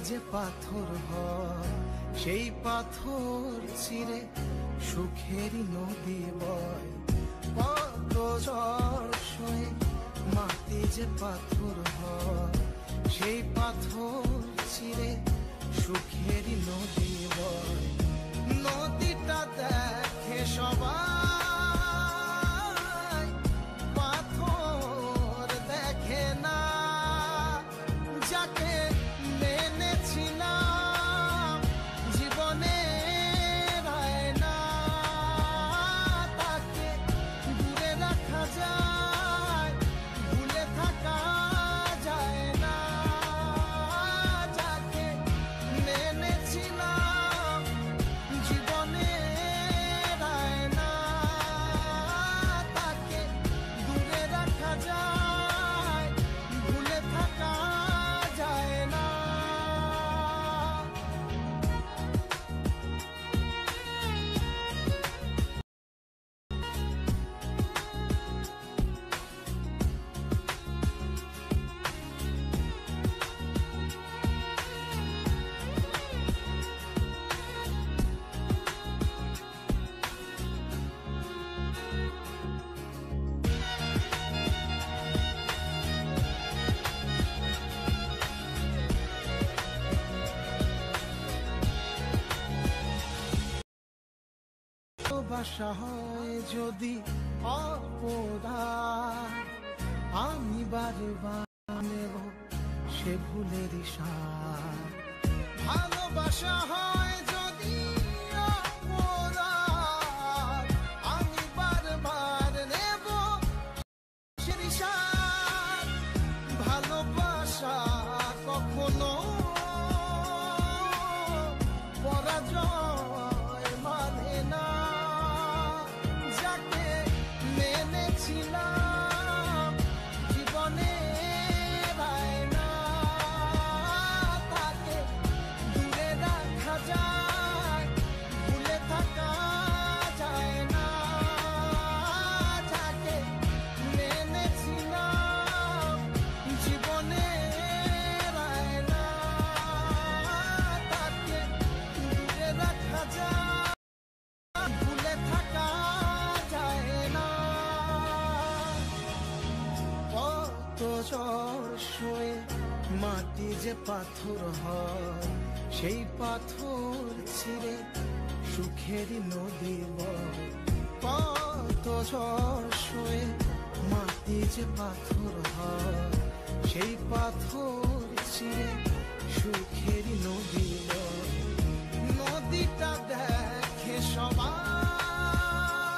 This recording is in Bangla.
যে পাথর হয় সেই পাথর চিরে সুখেরই নদী বয়। কত ঝড় সয়ে মাটি যে পাথর হয় সেই পাথর চিরে সুখেরই নদী বয়। নদীটা দেখে সবাই, পাথর দেখে না। যাকে মেনেছিলাম জীবনে না, তাকে দূরে রাখা যায়, ভুলে থাকা যায় না। যাকে মেনেছিলাম জীবনে না, তাকে দূরে রাখা যায়, ভুলে থাকা যায় না। ভালোবাসা হয় যদি অপরাধ, আমি বারবার নেব সে ভুলের সাথ। ভালোবাসা হয় যদি অপরাধ, আমি বারবার নেব সে সাথ। ভালোবাসা কখনো পরাজয় মানে না। যাকে মেনেছিলাম জীবনে না, তাকে দূরে রাখা যায়, ভুলে থাকা যায় না। যাকে মেনেছিলাম জীবনে না, তাকে দূরে রাখা যায়, ভুলে থাকা যায় না। কত ঝড় সয়ে মাটি যে পাথর হয় সেই পাথর ছিঁড়ে সুখেরই নদী বয়। কত ঝড় সয়ে মাটি যে পাথর হয় সেই পাথর ছিঁড়ে সুখেরই নদী বয়। নদীটা দেখে সবাই,